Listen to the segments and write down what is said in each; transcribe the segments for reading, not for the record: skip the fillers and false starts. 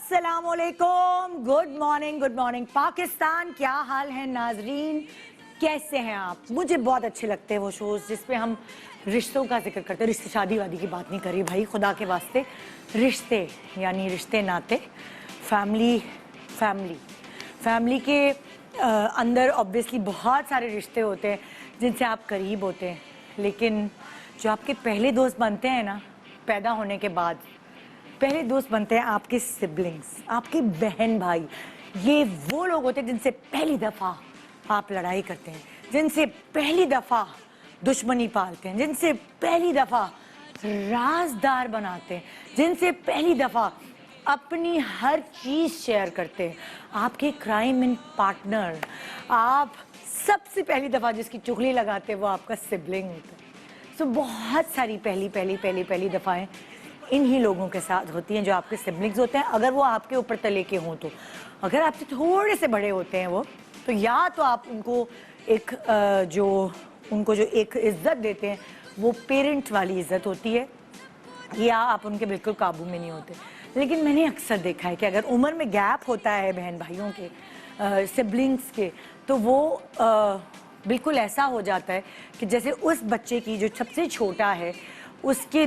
अस्सलाम वालेकुम, good morning Pakistan. क्या हाल है नाजरीन, कैसे हैं आप? मुझे बहुत अच्छे लगते हैं वो शोज़ जिसपे हम रिश्तों का जिक्र करते हैं। रिश्ते शादी वादी की बात नहीं करी भाई, खुदा के वास्ते। रिश्ते यानी रिश्ते नाते, फैमिली के अंदर ऑब्वियसली बहुत सारे रिश्ते होते हैं जिनसे आप करीब होते हैं, लेकिन जो आपके पहले दोस्त बनते हैं ना, पैदा होने के बाद पहले दोस्त बनते हैं आपके सिबलिंग्स, आपके बहन भाई। ये वो लोग होते हैं जिनसे पहली दफ़ा आप लड़ाई करते हैं, जिनसे पहली दफ़ा दुश्मनी पालते हैं, जिनसे पहली दफ़ा राजदार बनाते हैं, जिनसे पहली दफ़ा अपनी हर चीज़ शेयर करते हैं। आपके क्राइम इन पार्टनर, आप सबसे पहली दफ़ा जिसकी चुगली लगाते हैं वो आपका सिबलिंग होता है। सो बहुत सारी पहली दफ़ाएं इन्हीं लोगों के साथ होती हैं जो आपके सिबलिंग्स होते हैं, अगर वो आपके ऊपर तले के हों तो। अगर आपसे थोड़े से बड़े होते हैं वो, तो या तो आप उनको एक इज़्ज़त देते हैं, वो पेरेंट वाली इज़्ज़त होती है, या आप उनके बिल्कुल काबू में नहीं होते। लेकिन मैंने अक्सर देखा है कि अगर उम्र में गैप होता है बहन भाइयों के, सिबलिंग्स के, तो वो बिल्कुल ऐसा हो जाता है कि जैसे उस बच्चे की जो सबसे छोटा है उसके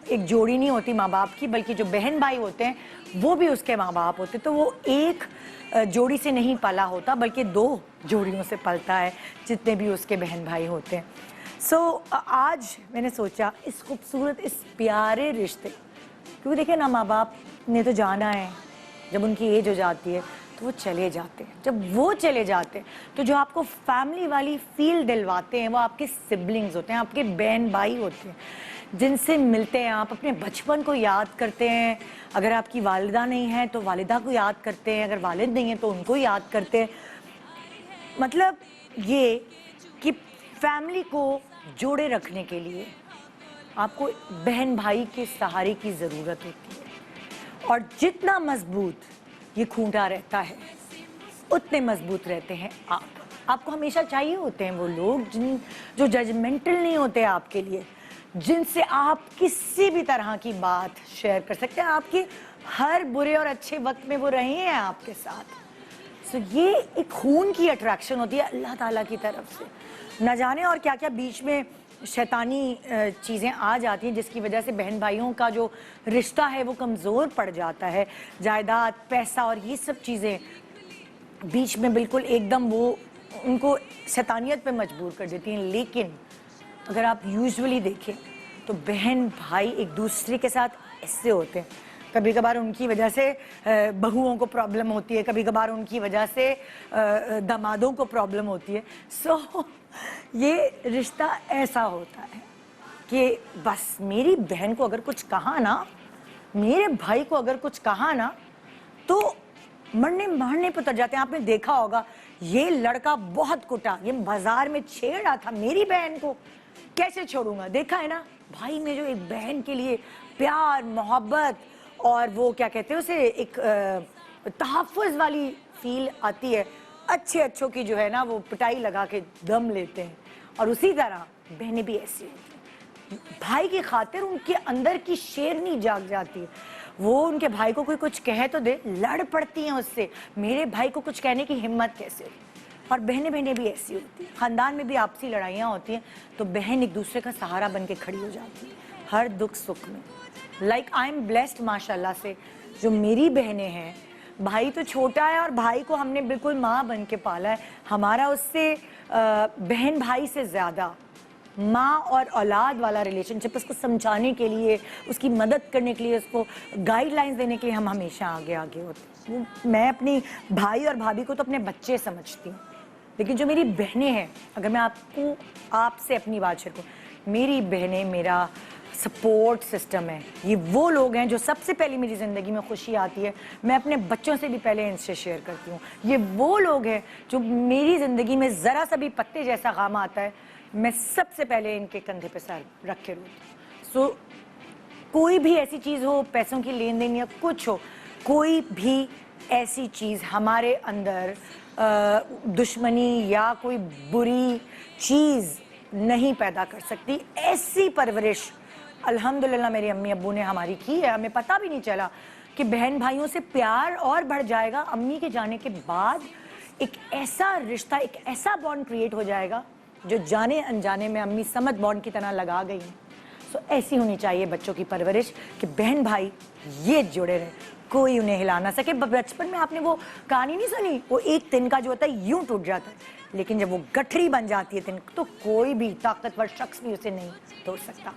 एक जोड़ी नहीं होती माँ बाप की, बल्कि जो बहन भाई होते हैं वो भी उसके माँ बाप होते हैं। तो वो एक जोड़ी से नहीं पला होता बल्कि 2 जोड़ियों से पलता है, जितने भी उसके बहन भाई होते हैं। सो आज मैंने सोचा इस खूबसूरत, इस प्यारे रिश्ते, क्योंकि देखिए ना, माँ बाप ने तो जाना है, जब उनकी एज हो जाती है तो वो चले जाते हैं। जब वो चले जाते हैं तो जो आपको फैमिली वाली फील दिलवाते हैं वो आपके सिबलिंग्स होते हैं, आपके बहन भाई होते हैं, जिनसे मिलते हैं आप, अपने बचपन को याद करते हैं। अगर आपकी वालिदा नहीं है तो वालिदा को याद करते हैं, अगर वालिद नहीं है तो उनको याद करते हैं। मतलब ये कि फैमिली को जोड़े रखने के लिए आपको बहन भाई के सहारे की ज़रूरत होती है, और जितना मजबूत ये खूंटा रहता है उतने मजबूत रहते हैं आप। आपको हमेशा चाहिए होते हैं वो लोग जो जजमेंटल नहीं होते आपके लिए, जिनसे आप किसी भी तरह की बात शेयर कर सकते हैं। आपके हर बुरे और अच्छे वक्त में वो रहे हैं आपके साथ। सो ये एक खून की अट्रैक्शन होती है अल्लाह ताला की तरफ से। न जाने और क्या क्या बीच में शैतानी चीज़ें आ जाती हैं जिसकी वजह से बहन भाइयों का जो रिश्ता है वो कमज़ोर पड़ जाता है। जायदाद, पैसा और ये सब चीज़ें बीच में बिल्कुल एकदम वो उनको शैतानियत पे मजबूर कर देती हैं। लेकिन अगर आप यूजुअली देखें तो बहन भाई एक दूसरे के साथ ऐसे होते हैं। कभी कभार उनकी वजह से बहुओं को प्रॉब्लम होती है, कभी कभार उनकी वजह से दामादों को प्रॉब्लम होती है। सो ये रिश्ता ऐसा होता है कि बस मेरी बहन को अगर कुछ कहा ना, मेरे भाई को अगर कुछ कहा ना, तो मरने मारने पर उतर जाते हैं। आपने देखा होगा, ये लड़का बहुत कुटा, ये बाजार में छेड़ा था मेरी बहन को, कैसे छोड़ूंगा। देखा है ना, भाई में जो एक बहन के लिए प्यार, मोहब्बत और वो क्या कहते हैं उसे, एक तहफ़्फ़ुज़ वाली फील आती है। अच्छों की जो है ना वो पिटाई लगा के दम लेते हैं, और उसी तरह बहनें भी ऐसी होती हैं। भाई की खातिर उनके अंदर की शेरनी जाग जाती है। वो उनके भाई को कोई कुछ कहे तो दे, लड़ पड़ती हैं उससे, मेरे भाई को कुछ कहने की हिम्मत कैसे हुई। और बहनें भी ऐसी होती हैं। ख़ानदान में भी आपसी लड़ाइयाँ होती हैं तो बहन एक दूसरे का सहारा बन के खड़ी हो जाती है हर दुख सुख में। लाइक आई एम ब्लेस्ड माशाल्लाह से, जो मेरी बहनें हैं। भाई तो छोटा है और भाई को हमने बिल्कुल माँ बन के पाला है। हमारा उससे बहन भाई से ज़्यादा माँ और औलाद वाला रिलेशनशिप, उसको समझाने के लिए, उसकी मदद करने के लिए, उसको गाइडलाइंस देने के लिए हम हमेशा आगे होते हैं। मैं अपनी भाई और भाभी को तो अपने बच्चे समझती हूँ, लेकिन जो मेरी बहनें हैं, अगर मैं आपसे अपनी बात शेयर करूँ, मेरी बहनें मेरा सपोर्ट सिस्टम है। ये वो लोग हैं जो सबसे पहले मेरी ज़िंदगी में खुशी आती है मैं अपने बच्चों से भी पहले इनसे शेयर करती हूँ। ये वो लोग हैं जो मेरी ज़िंदगी में ज़रा सा भी पत्ते जैसा गम आता है, मैं सबसे पहले इनके कंधे पे सर रख के रोती हूँ। सो कोई भी ऐसी चीज़ हो, पैसों की लेन देन या कुछ हो, कोई भी ऐसी चीज़ हमारे अंदर दुश्मनी या कोई बुरी चीज़ नहीं पैदा कर सकती। ऐसी परवरिश अल्हम्दुलिल्लाह मेरे अम्मी अब्बू ने हमारी की है, हमें पता भी नहीं चला کہ بہن بھائیوں سے پیار اور بڑھ جائے گا امی کے جانے کے بعد. ایک ایسا رشتہ, ایک ایسا بانڈ کریٹ ہو جائے گا جو جانے انجانے میں امی سمت بانڈ کی طرح لگا گئی ہیں. سو ایسی ہونی چاہیے بچوں کی پرورش کہ بہن بھائی یہ جڑے رہے, کوئی انہیں ہلا نہ سکے. بچپن میں آپ نے وہ کہانی نہیں سنی, وہ ایک تن کا جو ہوتا ہے یوں ٹوٹ جاتا ہے, لیکن جب وہ گٹھڑی بن جاتی ہے تن, تو کوئی بھی طاقتور شخص بھی اسے نہیں توڑ سکتا.